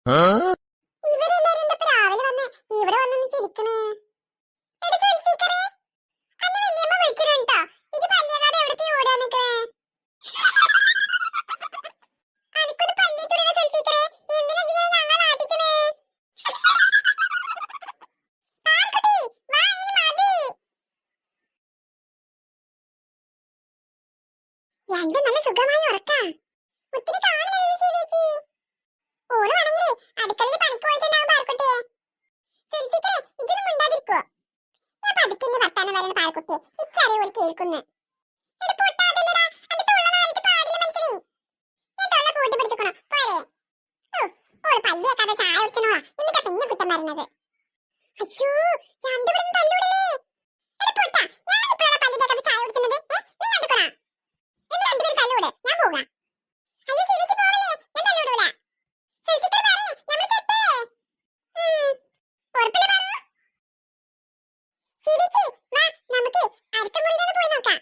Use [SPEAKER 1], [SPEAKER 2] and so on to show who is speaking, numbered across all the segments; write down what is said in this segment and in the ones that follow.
[SPEAKER 1] ഇവരെല്ലാരും എന്താ ഇപ്പൊ രാവിലെ വന്ന് ഇവിടെ വന്നൊന്ന് ചിരിക്കണേ? എടി സുൽഫിക്കറെ, അന്ന് വല്യമ്മ വിളിച്ചിട്ടുണ്ടോ? ഇത് പല്ലിയാകാതെ എവിടേക്ക് ഓടാൻ നിക്കണേ? അനക്കൊന്ന് പല്ലിട്ടൂടെ സുൽഫിക്കറെ? എന്തിനാ ഇതിങ്ങനെ ഞങ്ങളെ നാട്ടിക്കണേ? ആർക്കുട്ടി, വാ ഇനി മതി. രണ്ടും നല്ല സുഖമായി ഉറക്കാം. മുത്തിനെ കാണുന്നില്ലല്ലോ ശരിയേച്ചി. ഓള് ആണെങ്കിലേ അടുക്കളയിൽ പണിക്ക് പോയിട്ടുണ്ടാവും പാർക്കുട്ടിയെ. സുൽഫിക്കറെ, ഇതൊന്നും മിണ്ടാതിരിക്കോ? ഞാൻ പതുക്കിന്റെ വർത്താനം പറയുന്ന പാർക്കുട്ടിയെ ഇച്ചറിയ പോലെ കേൾക്കുന്നു. എടി പൊട്ടാതല്ലടാ, അന്റെ തൊള്ള നാറിയിട്ട് പാടില്ല മനസ്സിലേ. ഞാൻ തൊള്ള കൂട്ടി പിടിച്ചിക്കണോ പോരെ? ഓ, ഓള് പല്ലിയേക്കാതെ ചായ കുടിച്ചനോളാ, എന്നിട്ടാ പിന്നെ കുറ്റം പറഞ്ഞത്. അയ്യോ, രണ്ടുപേരും തല്ലൂടലേ. എടി പൊട്ടാ, ഞാനിപ്പോഴാണ് പല്ലിയേക്കാതെ ചായ കുടിച്ചത്. നീ കണ്ടുക്കണാ? എന്ന് രണ്ടുപേരും തല്ലൂടെ, ഞാൻ പോകാം. അയ്യോ ശരിക്ക് പോവല്ലേ, ഞാൻ തല്ലൂടൂല. സുൽഫിക്കർ പറയ്, നമ്മൾ സെറ്റല്ലേ? ഉറപ്പില്ല പറ. ശരിക്ക് വാ, നമുക്ക് അടുത്ത മുറിയിലൊന്ന് പോയി നോക്കാം.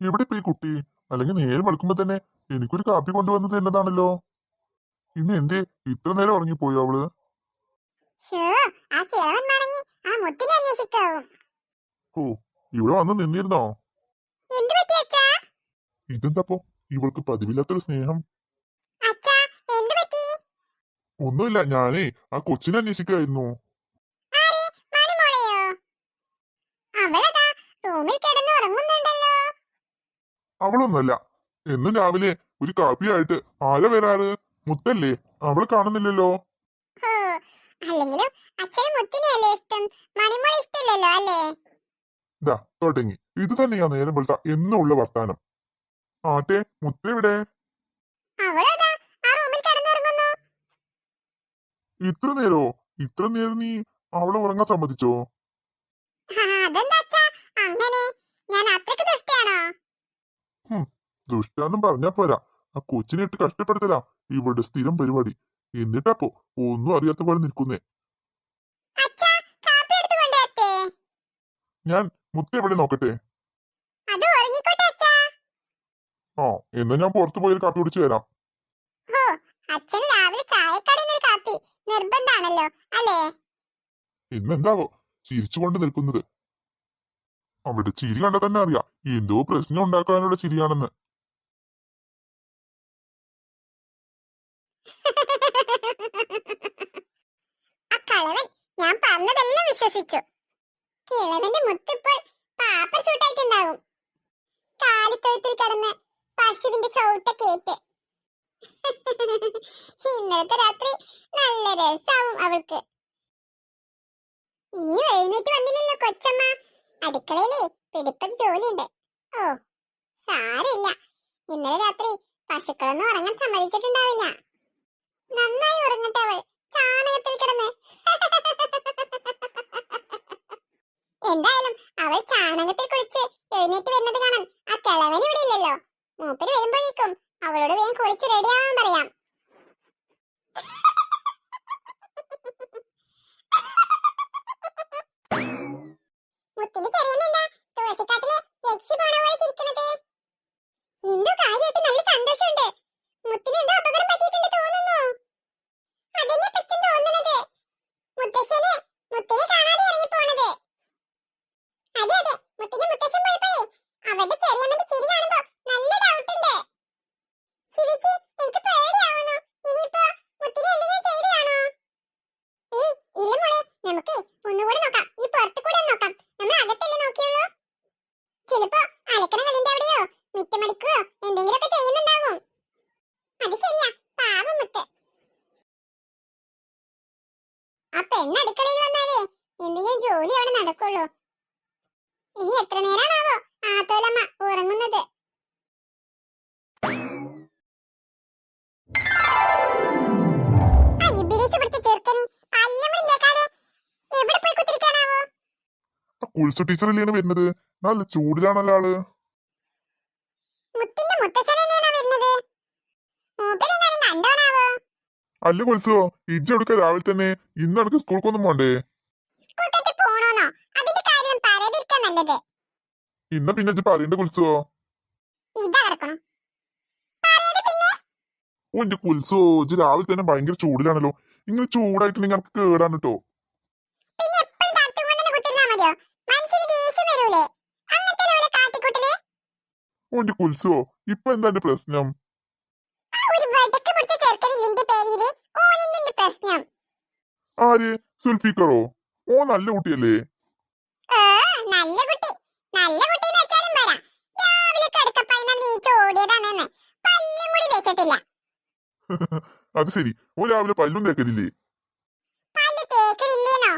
[SPEAKER 2] എവിടെ പോയി കുട്ടി? അല്ലെങ്കിൽ നേരം വെളുക്കുമ്പോ തന്നെ എനിക്കൊരു കാപ്പി കൊണ്ടുവന്നത് എന്നതാണല്ലോ. ഇന്ന് എന്തേ ഇത്ര നേരം ഉറങ്ങിപ്പോയോ അവള്?
[SPEAKER 1] ആ കിഴവൻ മടങ്ങി ആ മുത്തിനെ അന്വേഷിക്കാവും.
[SPEAKER 2] ഓ, ഇവിടെ വന്ന് നിന്നിരുന്നോ?
[SPEAKER 1] എന്ത് പറ്റി അച്ഛാ?
[SPEAKER 2] ഇതെന്താപ്പോ ഇവൾക്ക് പതിവില്ലാത്തൊരു സ്നേഹം?
[SPEAKER 1] അച്ഛാ, എന്ത് പറ്റി?
[SPEAKER 2] ഒന്നുമില്ല, ഞാനേ ആ കൊച്ചിനെ അന്വേഷിക്കായിരുന്നു.
[SPEAKER 1] ആരെ, മണിമോളെയോ? അവളതാ റൂമിൽ കിടന്ന് ഉറങ്ങുന്നുണ്ടല്ലോ.
[SPEAKER 2] അവളൊന്നല്ല. എന്നും രാവിലെ ഒരു കാപ്പിയായിട്ട് ആരാ വരാറ്? മുത്തല്ലേ? അവളെ കാണുന്നില്ലല്ലോ.
[SPEAKER 1] ഹോ, അല്ലെങ്കിലും അച്ഛന് മുത്തിനെയല്ലേ ഇഷ്ടം, മണിമോളെ ഇഷ്ടമില്ലല്ലോ അല്ലേ?
[SPEAKER 2] ഇതാ തുടങ്ങി. ഇത് തന്നെയാ നേരം വെളുത്ത എന്നുള്ള വർത്താനം. ആട്ടെ, മുത്തെവിടെ?
[SPEAKER 1] അവളതാ ആ റൂമിൽ കിടന്നുറങ്ങുന്നു.
[SPEAKER 2] ഇത്ര നേരോ? ഇത്ര നേരം നീ അവളെ ഉറങ്ങാൻ സമ്മതിച്ചോ?
[SPEAKER 1] അതെന്താ അച്ഛാ അങ്ങനെ? ഞാൻ അത്രക്ക് ദുഷ്ടയാണോ?
[SPEAKER 2] ദുഷ്ടാന്നും പറഞ്ഞാ പോരാ. ആ കൊച്ചിനെ ഇട്ട് കഷ്ടപ്പെടുത്തലാ ഇവളുടെ സ്ഥിരം പരിപാടി. എന്നിട്ടപ്പോ ഒന്നും അറിയാത്ത പോലെ നിൽക്കുന്നേ.
[SPEAKER 1] അച്ഛാ, കാപ്പി എടുത്തു കൊണ്ടുവരട്ടെ?
[SPEAKER 2] ഞാൻ മുത്തെവിടെ നോക്കട്ടെ.
[SPEAKER 1] അത് ഉറങ്ങിക്കോട്ടെ അച്ഛാ.
[SPEAKER 2] ആ, എന്നാ ഞാൻ പുറത്തു പോയി ഒരു കാപ്പി കുടിച്ചു വരാം.
[SPEAKER 1] ഹോ, അച്ഛന് രാവിലെ ചായക്കടയിൽ ഒരു കാപ്പി നിർബന്ധാണല്ലോ അല്ലേ?
[SPEAKER 2] ഇന്നെന്താവോ ചിരിച്ചുകൊണ്ട് നിൽക്കുന്നത്? അവളുടെ ചിരി കണ്ടാൽ തന്നെ അറിയാം എന്തോ പ്രശ്നം ഉണ്ടാക്കാനുള്ള ചിരിയാണെന്ന്.
[SPEAKER 1] ആ കളവൻ ഞാൻ പറഞ്ഞതെല്ലാം വിശ്വസിച്ചു. കിളവന്റെ മുത്തിപ്പോൾ പാപ്പർ സൂട്ടായിട്ടുണ്ടാകും. കാലിത്തൊഴുത്തിൽ കിടന്ന് പശുവിന്റെ ചവിട്ട കേട്ട്. ഇന്നലത്തെ രാത്രി നല്ല രസാവും അവൾക്ക്. ഇനിയും എഴുന്നേറ്റ് വന്നില്ലല്ലോ കൊച്ചമ്മ. അടുക്കളയിലേ പിടിപ്പത് ജോലിയുണ്ട്. ഓ, സാരമില്ല, ഇന്നലെ രാത്രി പശുക്കളൊന്നും ഉറങ്ങാൻ സമ്മതിച്ചിട്ടുണ്ടാവില്ല. നന്നായി ഉറങ്ങട്ടെ അവൾ ചാണകത്തിൽ കിടന്ന്. എന്തായാലും അവൾ ചാണകത്തിൽ കുളിച്ച് എഴുന്നേറ്റ് വരുന്നത് കാണാൻ ആ കിളവൻ ഇവിടെ ഇല്ലല്ലോ. മൂപ്പര് വരുമ്പോഴേക്കും അവളോട് വേഗം കുളിച്ച് റെഡിയാവാൻ പറയാം. മുത്തിന്റെ ചെറിയമ്മ തുളസിക്കാട്ടിലെ യക്ഷി പോണ പോലെ ചിരിക്കണത്? എന്തോ കാര്യമായിട്ട് നല്ല സന്തോഷമുണ്ട്. മുത്തിന് എന്തോ അപകടം പറ്റിയിട്ടുണ്ട് തോന്നുന്നു. അതെന്നെ പറ്റും തോന്നുന്നത്. മുത്തശ്ശനെ മുത്തിനെ കാണാതെ ഇറങ്ങി പോണത്. അതെ അതെ, മുത്തിന്റെ മുത്തശ്ശൻ പോയപ്പോഴേ അവരുടെ ചെറിയമ്മന്റെ ചിരി കാണുമ്പോ നല്ല ഡൗട്ട് ഉണ്ട്. ചിരിച്ച് എനിക്ക് പേടിയാവുന്നു. ഇനിയിപ്പോ മുത്തിനെ എന്തെങ്കിലും ചെയ്തതാണോ? ഏയ് ഇല്ല മോളെ, നമുക്ക് ഒന്നുകൂടെ നോക്കാം. ഈ പുറത്തു കൂടെ നോക്കാം. നമ്മൾ അകത്തല്ലേ നോക്കിയുള്ളൂ. ചിലപ്പോ അലക്കണ കല്ലിന്റെ അവിടെയോ മിറ്റമടിക്കുകയോ എന്തെങ്കിലുമൊക്കെ ചെയ്യുന്നുണ്ടാവും. അത് ശരിയാ, പാവം മുത്ത്. ആ പെണ്ണ് അടുക്കളയിൽ വന്നാലേ എന്തെങ്കിലും ജോലി അവിടെ നടക്കുള്ളൂ. ഇനി എത്ര നേരാണാവോ ആത്തോലമ്മ ഉറങ്ങുന്നത്?
[SPEAKER 2] ആ കുൽസു ടീച്ചറല്ലാണ് വരുന്നത്. നല്ല ചൂടിലാണല്ലോ ആള്. അല്ല കുൽസോ, ഇജ്ജ് എടുക്ക രാവിലെ തന്നെ. ഇന്ന് എനിക്ക് സ്കൂൾക്കൊന്നും പോണ്ടേ? ഇന്ന പിന്നെ ഇജ്ജ് പറയണ്ട കുൽസോ. ഓ എന്റെ കുൽസോ ഇജ്ജ് രാവിലെ തന്നെ ഭയങ്കര ചൂടിലാണല്ലോ. ഇങ്ങനെ ചൂടായിട്ട് നിങ്ങൾക്ക് കേടാണ് കേട്ടോ.
[SPEAKER 1] പിന്നെ എപ്പോഴും തണുത്തുകൊണ്ടെന്നെ കുത്തിരുന്നാ മതിയോ? മനസ്സിന് ദേഷ്യം വരൂലേ? അങ്ങനത്തെ ഓരോ കാട്ടിക്കൂട്ടല്.
[SPEAKER 2] ഓ എന്റെ കുൽസോ ഇപ്പൊ എന്താ എന്റെ പ്രശ്നം?
[SPEAKER 1] ആ ഒരു വടക്ക് പിടിച്ച ചെറുക്കനില്ലേ എന്റെ പേരില്, ഓനെന്നെ എന്റെ പ്രശ്നം.
[SPEAKER 2] ആര്? സുൽഫിക്കറോ? ഓ നല്ല കുട്ടിയല്ലേ?
[SPEAKER 1] നല്ല കുട്ടി. നല്ല കുട്ടി എന്ന് വെച്ചാലും പോരാ. രാവിലെ കിടക്കപ്പായിന്ന് നീച്ച് ഓടിയതാണെന്ന് പല്ലും കൂടി തേച്ചിട്ടില്ല.
[SPEAKER 2] അത് ശരി, ഓ രാവിലെ പല്ലും തേക്കലില്ലേ?
[SPEAKER 1] പല്ല് തേക്കലില്ലേന്നോ?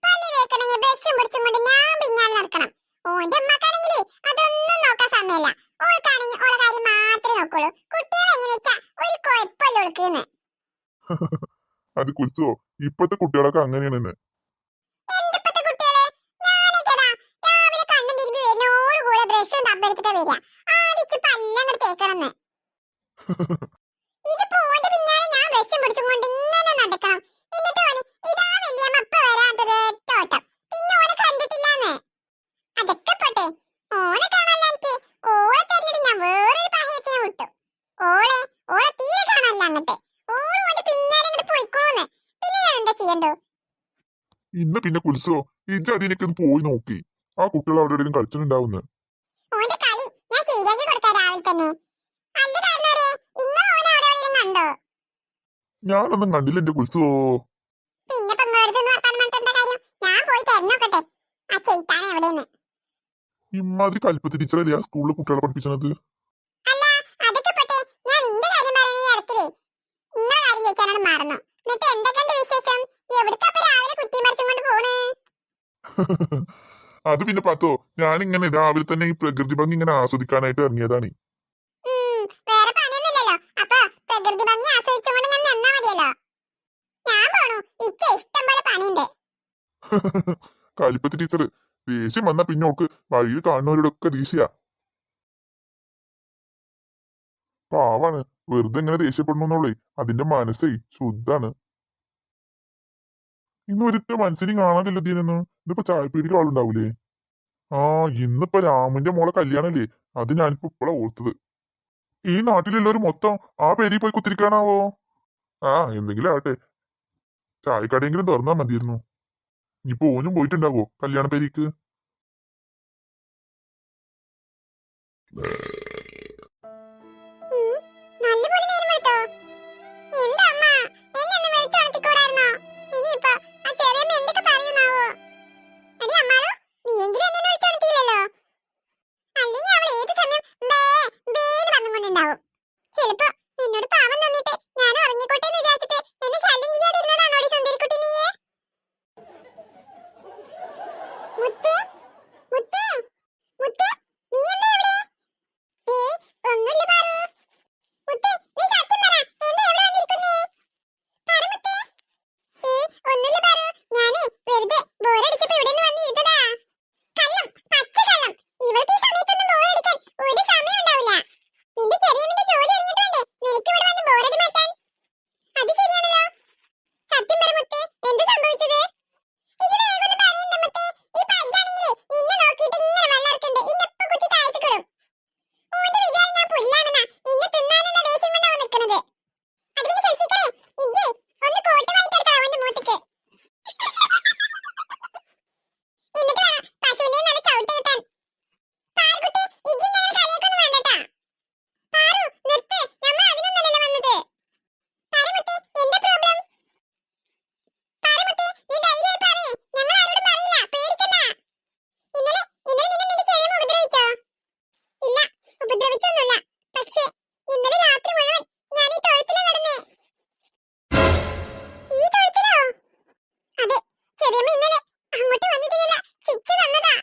[SPEAKER 1] പല്ല് തേക്കണമെങ്കിൽ ബ്രഷും പിടിച്ചും കൊണ്ട് ഞാൻ പിന്നാലെ നടക്കണം. ഓന്റെ അമ്മക്കാണെങ്കിലേ അതൊന്നും നോക്കാൻ സമയമില്ല. ഓൾക്കാണെങ്കിൽ ഓളെ കാര്യം മാത്രമേ നോക്കുള്ളൂ. കുട്ടികളെ എങ്ങനെ വെച്ചാ ഒരു കുഴപ്പമില്ല ഓൾക്കെന്ന്.
[SPEAKER 2] അത് കുൽസോ ഇപ്പത്തെ കുട്ടികളൊക്കെ അങ്ങനെയാണെന്ന്.
[SPEAKER 1] എന്തിപ്പത്തെ കുട്ടികള്? ഞാനൊക്കെ ദാ രാവിലെ കണ്ണും തിരുമ്പി വരുന്നോട് കൂടെ ബ്രഷും തപ്പെടുത്തിട്ടാ വരിക. ആദ്യം പല്ലങ്ങട് തേക്കണമെന്ന്. ഇതിപ്പോ ഓന്റെ പിന്നാലെ ഞാൻ ബ്രഷും പിടിച്ചും കൊണ്ട് ഇങ്ങനെ നടക്കണം. എന്നിട്ട് ഓന് ഇതാ വല്യമ്മ ഇപ്പൊ വരാണ്ടൊരു ഒറ്റ ഓട്ടം. പിന്നെ ഓനെ കണ്ടിട്ടില്ലാന്ന്. അതൊക്കെ പോട്ടെ, ഓനെ കാണാനില്ല എനിക്ക്. ഓളെ തെരഞ്ഞിട്ട് ഞാൻ വേറൊരു പഹയത്തിനെ വിട്ടു. ഓളെ തീരെ കാണാനില്ല അങ്ങട്ട്. ഓള് ഓന്റെ പിന്നാലെ ഇങ്ങോട്ട് പോയിക്കോന്ന്. പിന്നെ ഞാൻ എന്താ ചെയ്യണ്ടോ?
[SPEAKER 2] ഇന്ന് പിന്നെ കുൽസോ ഇജ്ജ് അതിനൊക്കെ ഒന്ന് പോയി നോക്കി. ആ കുട്ടികൾ അവിടെ എവിടെയും കളിച്ചിട്ടുണ്ടാവുന്ന.
[SPEAKER 1] ഓന്റെ കളി ഞാൻ ശരിയാക്കി കൊടുക്കാം രാവിലെ തന്നെ. അല്ല കാരണവരെ, ഇങ്ങള് ഓനെ അവിടെ എവിടെയെങ്കിലും കണ്ടോ?
[SPEAKER 2] ഞാനൊന്നും കണ്ടില്ല എന്റെ കുൽസോ.
[SPEAKER 1] പിന്നെ ഇപ്പൊ മേടുന്ന് വർത്താനം പറഞ്ഞിട്ട് എന്താ കാര്യം? ഞാൻ പോയി തെരഞ്ഞോക്കട്ടെ ആ ചെയ്ത്താൻ എവിടെയെന്ന്.
[SPEAKER 2] ഇമ്മാതിരി കൽപ്പത്തി ടീച്ചറല്ലേ ആ സ്കൂളിൽ കുട്ടികളെ പഠിപ്പിച്ചത്?
[SPEAKER 1] അല്ല, അതൊക്കെ പോട്ടെ, ഞാൻ ഇന്റെ കാര്യം പറയുന്ന ഇടത്തിലേ ഇങ്ങളെ കാര്യം ചോദിച്ചാലാണ് മറന്നു. എന്നിട്ട് എന്തൊക്കെയുണ്ട് വിശേഷം? എവിടക്കാ ഇപ്പൊ രാവിലെ കുത്തി മറിച്ചും കൊണ്ട് പോണ്?
[SPEAKER 2] അത് പിന്നെ പത്തോ ഞാനിങ്ങനെ രാവിലെ തന്നെ ഈ പ്രകൃതി ഭംഗി ഇങ്ങനെ ആസ്വദിക്കാനായിട്ട് ഇറങ്ങിയതാണ്.
[SPEAKER 1] വേറെ പണിയൊന്നുമില്ലല്ലോ, അപ്പൊ പ്രകൃതി ഭംഗി ആസ്വദിച്ചുകൊണ്ട് ഞാൻ നിന്നാ മതിയല്ലോ. ഞാൻ പോണു, ഇക്ക് ഇഷ്ടം പോലെ പണിയുണ്ട്.
[SPEAKER 2] കലിപ്പത്തി ടീച്ചർ ദേഷ്യം വന്നാ പിന്നെ ഓക്ക് വഴിയിൽ കാണുന്നവരോടൊക്കെ ദേഷ്യ. പാവാണ്, വെറുതെ ഇങ്ങനെ ദേഷ്യപ്പെടണമെന്നുള്ളേ അതിന്റെ മനസ്സേ ശുദ്ധാണ്. ഇന്ന് ഒരിറ്റ മനസ്സിനും കാണാതില്ല തീരൊന്നും. ഇതിപ്പോ ചായപ്പീടിക്ക് ആളുണ്ടാവൂലേ? ആ ഇന്നിപ്പോ രാമന്റെ മോളെ കല്യാണല്ലേ, അത് ഞാനിപ്പോ ഇപ്പോഴാ ഓർത്തത്. ഈ നാട്ടിലുള്ളവര് മൊത്തം ആ പേരിൽ പോയി കുത്തിരിക്കാനാവോ? ആ എന്തെങ്കിലും ആവട്ടെ, ചായക്കടയെങ്കിലും തുറന്നാ മതിയായിരുന്നു. ഇനിയിപ്പോ ഓനും പോയിട്ടുണ്ടാവോ കല്യാണ പേരിക്ക്?
[SPEAKER 1] നല്ലപോലെ നേരം വെളുത്തോ? എന്താ അമ്മ, എന്നെ ഒന്ന് വിളിച്ചുണർത്തിക്കൂടായിരുന്നോ? ഇനിയിപ്പോ ആ ചെറിയമ്മ എന്തൊക്കെ പറയുന്നാവോ? എടി അമ്മാളു, നീയെങ്കിലും എന്നെ വിളിച്ചുണർത്തിയില്ലല്ലോ. അല്ലെങ്കിൽ അവൾ ഏത് സമയം ബേന്ന് പറഞ്ഞുകൊണ്ടുണ്ടാവും. ചിലപ്പോ എന്നോട് പാവം തോന്നിട്ട് ഞാൻ ഉറങ്ങിക്കോട്ടെ എന്ന് വിചാരിച്ചിട്ട് എന്നെ ശല്യം ചെയ്യാതിരുന്നതാണോടി സുന്ദരിക്കുട്ടി നീയെ? മുത്തേ, മുത്തേ, മുത്തേ, നീ എന്താ ഇവിടെ? ഒന്നുമില്ല പാറു. മുത്തേ, നീ സത്യം പറ, എന്താ ഇവിടെ വന്നിരിക്കുന്നേ? പറ മുത്തേ. ഒന്നുമില്ല പാറു, ഞാനേ വെറുതെ ബോറടിച്ചപ്പോ ഇവിടെ നിന്ന് വന്നിരുന്നതാ. കള്ളം, പച്ച കള്ളം. ഇവൾക്ക് ഈ സമയത്തൊന്നും ബോറടിക്കാൻ ഒരു സമയം ഉണ്ടാവില്ല. നിന്റെ ചെറിയമ്മന്റെ ജോലി കഴിഞ്ഞിട്ട് വേണ്ടേ നിനക്ക് ഇവിടെ വന്ന് ബോറടി മാറ്റാൻ? അത് ശരിയാണല്ലോ. സത്യം പറ മുത്തേ, എന്ത് സംഭവിച്ചത്? ഇത് വേഗം ഒന്ന് പറയണ്ട മുത്തേ. ഈ പഞ്ചാണെങ്കിലേ ഇന്നെ നോക്കിയിട്ട് ഇങ്ങനെ വെള്ളർക്കുണ്ട്. ഇന്നെപ്പോ കുത്തി താഴ്ത്തിക്കിടും. ഓന്റെ വിചാരം ഞാൻ പുല്ലാണെന്നാ. ഇന്നെ തിന്നാനുള്ള ദേഷ്യം കൊണ്ടാ നിൽക്കുന്നത്. അതിന് സെൽഫിക്കറേ, ഇജ്ജേ ഒന്ന് കോട്ട് വായിട്ടെടുക്കാം അവന്റെ മൂത്തിക്ക്. എന്നിട്ട് വേണം പശുവിനെ നല്ല ചവിട്ട് കിട്ടാൻ. പാറുകുട്ടി, ഇജ്ജ് ഇങ്ങനെ കളിയാക്കൊന്നും വേണ്ടട്ടാ. പാറു, നിർത്ത്, നമ്മൾ അതിനൊന്നല്ലല്ലോ വന്നത്. പാറുകുട്ടി, എന്താ പ്രോബ്ലം? പാറുകുട്ടി, നീ ധൈര്യമായി പറയ്, ഞങ്ങൾ ആരോടും പറയില്ല, പേടിക്കണ്ട. ഇന്നലെ നിന്നെ നിന്റെ ചെറിയമ്മ ഉപദ്രവിച്ചോ? ഇല്ല, ഉപദ്രവിച്ചൊന്നുമില്ല. പക്ഷേ ഇന്നലെ രാത്രി മുഴുവൻ ഞാൻ ഈ തൊഴുത്തിലാ കിടന്നേ. ഈ തൊഴുത്തിലോ? അതെ, ചെറിയമ്മ ഇന്നലെ അങ്ങോട്ട് വന്നതിനുള്ള ശിക്ഷ തന്നതാ.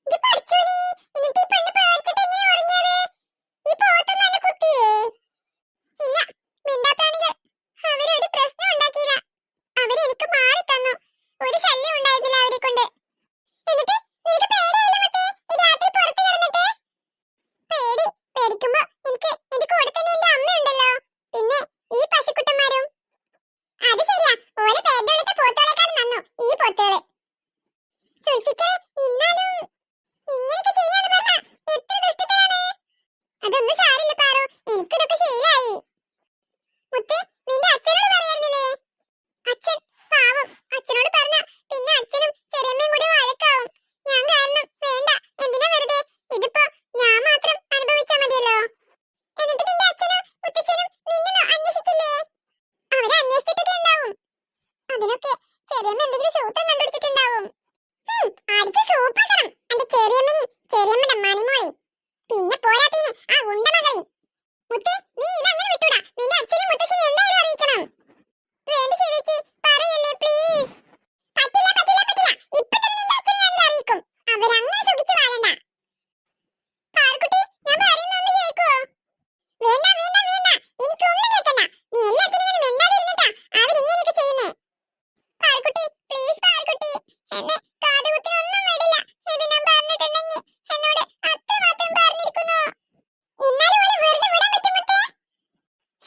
[SPEAKER 1] ഇത് പഠിച്ചോനീ, എന്നിട്ട് ഈ പെണ്ണ് പേടിച്ചിട്ട് എങ്ങനെ ഉറങ്ങിയത്? ഈ പോത്തൊന്നും അന്നെ കുത്തിയില്ലേ? ഇല്ല, മിണ്ടാപ്രാണികൾ. അവരൊരു പ്രശ്നം ഉണ്ടാക്കിയില്ല. അവരെനിക്ക് മാറി തന്നു. ഒരു ശല്യം ഉണ്ടായിരുന്നില്ല അവരെ കൊണ്ട്. എന്നിട്ട് നിനക്ക് പേടിയായില്ല മുത്തേ ഈ രാത്രി പുറത്ത് കിടന്നിട്ട്? പേടിക്കുമ്പോ എനിക്ക് എന്റെ കൂടെ തന്നെ എന്റെ അമ്മ ഉണ്ടല്ലോ, പിന്നെ ഈ പശുക്കുട്ടന്മാരും. അത് ശരിയാ, ഓലെ പേടിയുള്ളത്തെ പോത്തുകളെക്കാളും നന്നു ഈ പോത്തുകള്.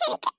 [SPEAKER 1] എനിക്ക്